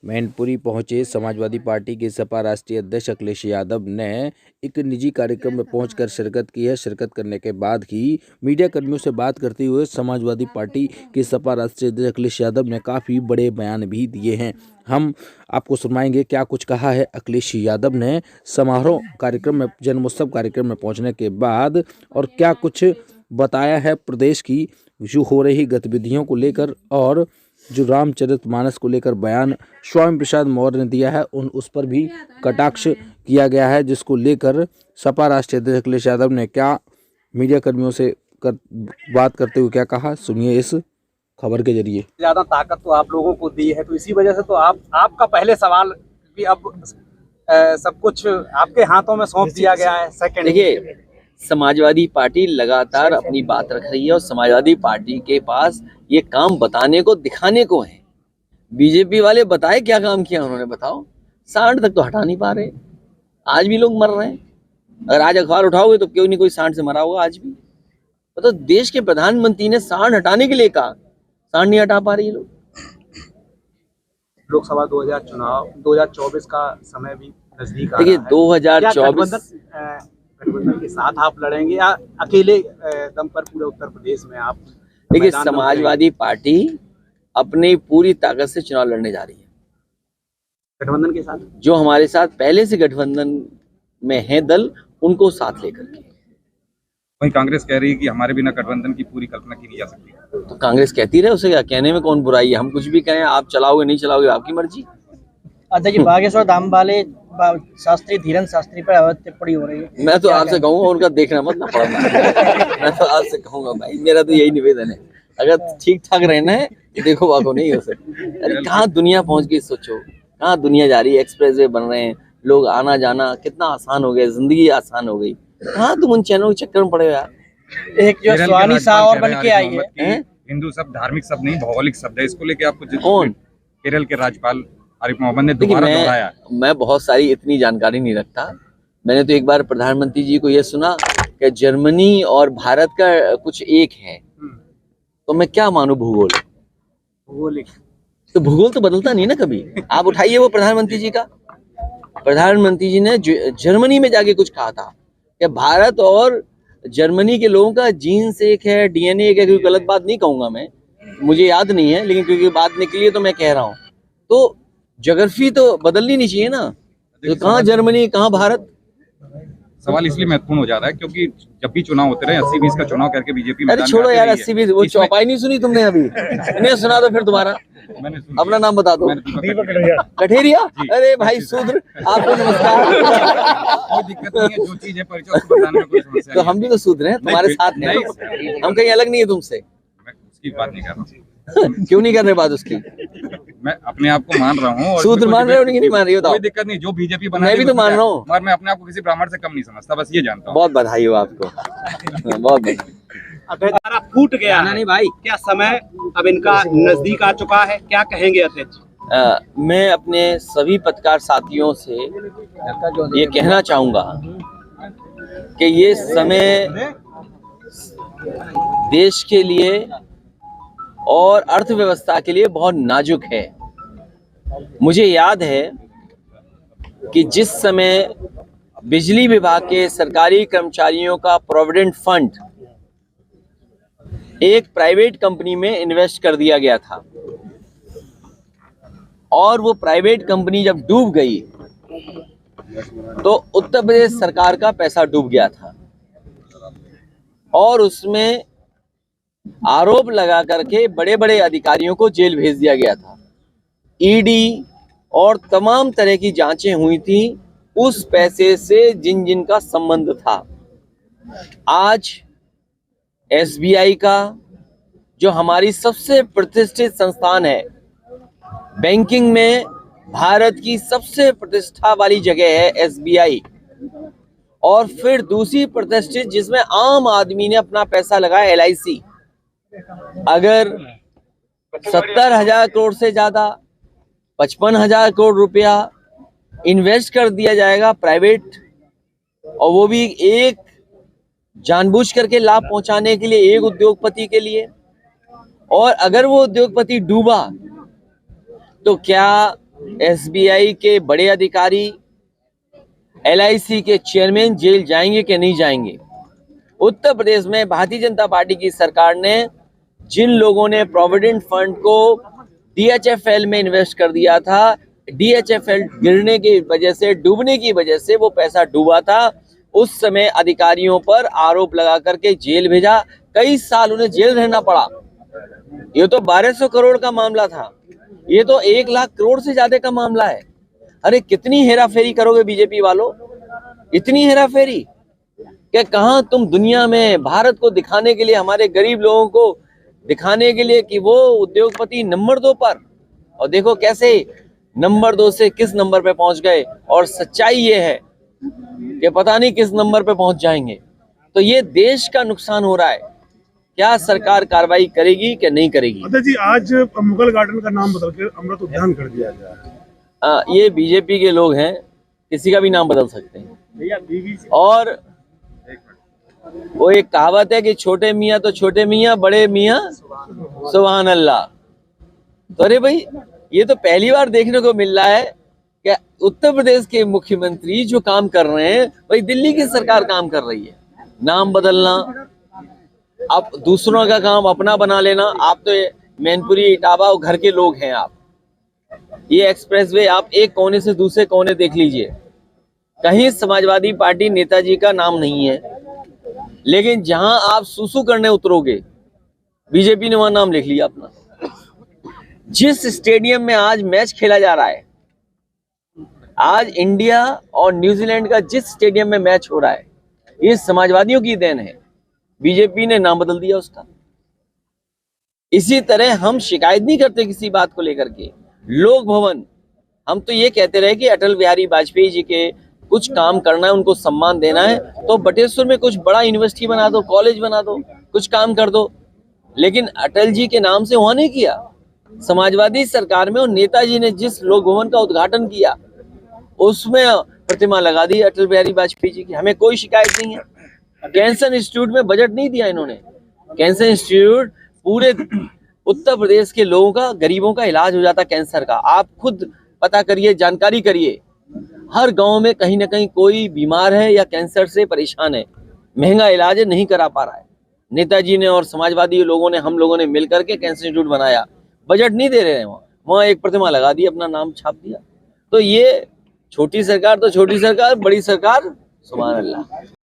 मैनपुरी पहुंचे समाजवादी पार्टी के सपा राष्ट्रीय अध्यक्ष अखिलेश यादव ने एक निजी कार्यक्रम में पहुंचकर शिरकत की है। शिरकत करने के बाद ही मीडिया कर्मियों से बात करते हुए समाजवादी पार्टी के सपा राष्ट्रीय अध्यक्ष अखिलेश यादव ने काफ़ी बड़े बयान भी दिए हैं। हम आपको सुनाएंगे क्या कुछ कहा है अखिलेश यादव ने समारोह कार्यक्रम में, जन्मोत्सव कार्यक्रम में पहुँचने के बाद, और क्या कुछ बताया है प्रदेश की जो हो रही गतिविधियों को लेकर, और जो रामचरितमानस को लेकर बयान स्वामी प्रसाद मौर्य ने दिया है उस पर भी कटाक्ष किया गया है, जिसको लेकर सपा राष्ट्रीय अध्यक्ष अखिलेश यादव ने क्या मीडिया कर्मियों से बात करते हुए क्या कहा, सुनिए इस खबर के जरिए। ज्यादा ताकत तो आप लोगों को दी है, तो इसी वजह से तो आपका पहले सवाल कि अब सब कुछ आपके हाथों में सौंप दिया गया है। सेकंड, देखिए, समाजवादी पार्टी लगातार अपनी बात रख रही है और समाजवादी पार्टी के पास ये काम बताने को, दिखाने को है। बीजेपी वाले बताए क्या काम किया उन्होंने, बताओ। सांड तक तो हटा नहीं पा रहे, आज भी लोग मर रहे हैं। अगर आज अखबार उठाओगे तो क्यों नहीं कोई सांड से मरा होगा आज भी। तो देश के प्रधानमंत्री ने सांड हटाने के लिए कहा, सांड नहीं हटा पा रही लोग। लोकसभा 2024 का समय भी नजदीक आ रहा है। देखिए, 2024 गठबंधन के साथ आप लड़ेंगे या अकेले दम पर पूरे उत्तर प्रदेश में आप? देखिए, समाजवादी पार्टी अपनी पूरी ताकत से चुनाव लड़ने जा रही है। गठबंधन के साथ जो हमारे साथ पहले से गठबंधन में है दल, उनको साथ लेकर के। वहीं कांग्रेस कह रही है कि हमारे बिना गठबंधन की पूरी कल्पना की नहीं जा सकती। तो कांग्रेस कहती रहे, उसे क्या कहने में कौन बुराई है। हम कुछ भी कहें, आप चलाओगे नहीं चलाओगे आपकी मर्जी। अच्छा जी, बागेश्वर धाम वाले शास्त्री धीरेन्द्र शास्त्री पर अवैध टिप्पणी हो रही है। मैं तो आपसे कहूंगा उनका देखना मत ना पड़ना। मैं तो आपसे कहूंगा भाई, मेरा तो यही निवेदन है, अगर ठीक ठाक रहना है देखो वाको नहीं हो सकती। अरे कहाँ दुनिया पहुंच गई, सोचो कहाँ दुनिया जा रही है। एक्सप्रेसवे बन रहे हैं, लोग आना जाना कितना आसान हो गया, जिंदगी आसान हो गई। कहाँ तुम उन चैनलों के चक्कर में पड़े हो यार। एक जो स्वानी शाह और बन के आई है। हिंदू शब्द धार्मिक शब्द नहीं, भौगोलिक शब्द है। इसको लेके आपको कौन? केरल के राज्यपाल आरिफ मोहम्मद ने दोबारा दोहराया। मैं बहुत सारी इतनी जानकारी नहीं रखता। मैंने तो एक बार प्रधानमंत्री जी को यह सुना कि जर्मनी और भारत का कुछ एक है, तो मैं क्या मानूं भूगोल। तो भूगोल तो बदलता नहीं ना कभी। आप उठाइए वो प्रधानमंत्री जी का, प्रधानमंत्री जी ने जर्मनी में जाके कुछ कहा था कि भारत और जर्मनी के लोगों का जीन्स एक है, डीएनए एक है। कोई गलत बात नहीं कहूंगा मैं, मुझे याद नहीं है, लेकिन क्योंकि बात निकली है तो मैं कह रहा हूँ। तो ज्योग्राफी तो बदलनी नहीं चाहिए ना। तो कहाँ जर्मनी कहाँ भारत। सवाल इसलिए महत्वपूर्ण हो जा रहा है क्योंकि जब भी चुनाव होते रहे 80-20 का चुनाव करके बीजेपी अरे छोड़ो यार, 80-20 वो चौपाई नहीं सुनी तुमने अभी? नहीं सुना तो फिर दोबारा अपना नाम बता दो। कठेरिया। अरे भाई शूद्र, आपको नमस्कार। कोई दिक्कत नहीं है, जो चीज है परिचय उसको बताने में कोई समस्या तो हम भी तो शूद्र हैं, तुम्हारे साथ हैं, हम कहीं अलग नहीं है तुमसे। मैं उसकी बात नहीं कर रहा। क्यों नहीं कर रहे बात उसकी? मैं अपने आप को मान रहा हूँ। शूद्र मान रहे हो नहीं मान रही हो? कोई दिक्कत नहीं, जो बीजेपी बना मैं भी तो मान रहा हूँ, मगर मैं अपने आप को किसी ब्राह्मण से कम नहीं समझता, बस ये जानता हूँ। बहुत बधाई हो आपको, बहुत बधाई। अध्यक्ष फूट गया नहीं भाई, क्या समय अब इनका नजदीक आ चुका है, क्या कहेंगे अध्यक्ष? मैं अपने सभी पत्रकार साथियों से ये कहना चाहूंगा कि ये समय देश के लिए और अर्थव्यवस्था के लिए बहुत नाजुक है। मुझे याद है कि जिस समय बिजली विभाग के सरकारी कर्मचारियों का प्रोविडेंट फंड एक प्राइवेट कंपनी में इन्वेस्ट कर दिया गया था, और वो प्राइवेट कंपनी जब डूब गई तो उत्तर प्रदेश सरकार का पैसा डूब गया था, और उसमें आरोप लगा करके बड़े बड़े अधिकारियों को जेल भेज दिया गया था। ईडी और तमाम तरह की जांचें हुई थी उस पैसे से जिन जिन का संबंध था। आज एसबीआई का, जो हमारी सबसे प्रतिष्ठित संस्थान है, बैंकिंग में भारत की सबसे प्रतिष्ठा वाली जगह है एसबीआई, और फिर दूसरी प्रतिष्ठित जिसमें आम आदमी ने अपना पैसा लगाया एलआईसी। अगर 70,000 करोड़ से ज्यादा 55,000 करोड़ रुपया इन्वेस्ट कर दिया जाएगा प्राइवेट, और वो भी एक जानबूझ करके लाभ पहुंचाने के लिए, एक उद्योगपति के लिए, और अगर वो उद्योगपति डूबा तो क्या एसबीआई के बड़े अधिकारी, एलआईसी के चेयरमैन जेल जाएंगे कि नहीं जाएंगे। उत्तर प्रदेश में भारतीय जनता पार्टी की सरकार ने जिन लोगों ने प्रोविडेंट फंड को डीएचएफएल में इन्वेस्ट कर दिया था, डीएचएफएल गिरने की वजह से, डूबने की वजह से वो पैसा डूबा था, उस समय अधिकारियों पर आरोप लगा करके जेल भेजा। कई साल उन्हें जेल रहना पड़ा। ये तो 1200 करोड़ का मामला था, ये तो 1 लाख करोड़ से ज्यादा का मामला है। अरे कितनी हेराफेरी करोगे बीजेपी वालों, इतनी हेराफेरी कि कहां तुम दुनिया में भारत को दिखाने के लिए, हमारे गरीब लोगों को दिखाने के लिए कि वो उद्योगपति नंबर 2 पर, और देखो कैसे नंबर 2 से किस नंबर पे पहुंच गए। और सच्चाई ये है कि पता नहीं किस नंबर पे पहुंच जाएंगे। तो ये देश का नुकसान हो रहा है। क्या सरकार कार्रवाई करेगी कि नहीं करेगी? अध्यक्ष जी, आज मुगल गार्डन का नाम बदल के अमृत उद्यान कर दिया गया है। ये बीजेपी के लोग हैं, किसी का भी नाम बदल सकते हैं। और वो एक कहावत है कि छोटे मियाँ तो छोटे मियाँ, बड़े मियाँ सुभान अल्लाह। तो अरे भाई, ये तो पहली बार देखने को मिल रहा है कि उत्तर प्रदेश के मुख्यमंत्री जो काम कर रहे हैं वही दिल्ली की सरकार काम कर रही है। नाम बदलना, अब दूसरों का काम अपना बना लेना। आप तो मैनपुरी, इटावा और घर के लोग हैं। आप ये एक्सप्रेसवे आप एक कोने से दूसरे कोने देख लीजिए, कहीं समाजवादी पार्टी नेताजी का नाम नहीं है। लेकिन जहां आप सुसु करने उतरोगे, बीजेपी ने वहां नाम लिख लिया अपना। जिस स्टेडियम में आज मैच खेला जा रहा है, आज इंडिया और न्यूजीलैंड का जिस स्टेडियम में मैच हो रहा है, ये समाजवादियों की देन है। बीजेपी ने नाम बदल दिया उसका। इसी तरह हम शिकायत नहीं करते किसी बात को लेकर के। लोक भवन, हम तो ये कहते रहे कि अटल बिहारी वाजपेयी जी के कुछ काम करना है, उनको सम्मान देना है, तो बटेश्वर में कुछ बड़ा यूनिवर्सिटी बना दो, कॉलेज बना दो, कुछ काम कर दो। लेकिन अटल जी के नाम से वहां नहीं किया। समाजवादी सरकार में और नेताजी ने जिस लोक भवन का उद्घाटन किया, उसमें प्रतिमा लगा दी अटल बिहारी वाजपेयी जी की। हमें कोई शिकायत नहीं है। कैंसर इंस्टीट्यूट में बजट नहीं दिया इन्होंने। कैंसर इंस्टीट्यूट पूरे उत्तर प्रदेश के लोगों का, गरीबों का इलाज हो जाता कैंसर का। आप खुद पता करिए, जानकारी करिए, हर गांव में कहीं ना कहीं कोई बीमार है या कैंसर से परेशान है, महंगा इलाज नहीं करा पा रहा है। नेताजी ने और समाजवादी लोगों ने, हम लोगों ने मिलकर के कैंसर इंस्टीट्यूट बनाया। बजट नहीं दे रहे हैं, वहां एक प्रतिमा लगा दी, अपना नाम छाप दिया। तो ये छोटी सरकार तो छोटी सरकार, बड़ी सरकार सुभान अल्लाह।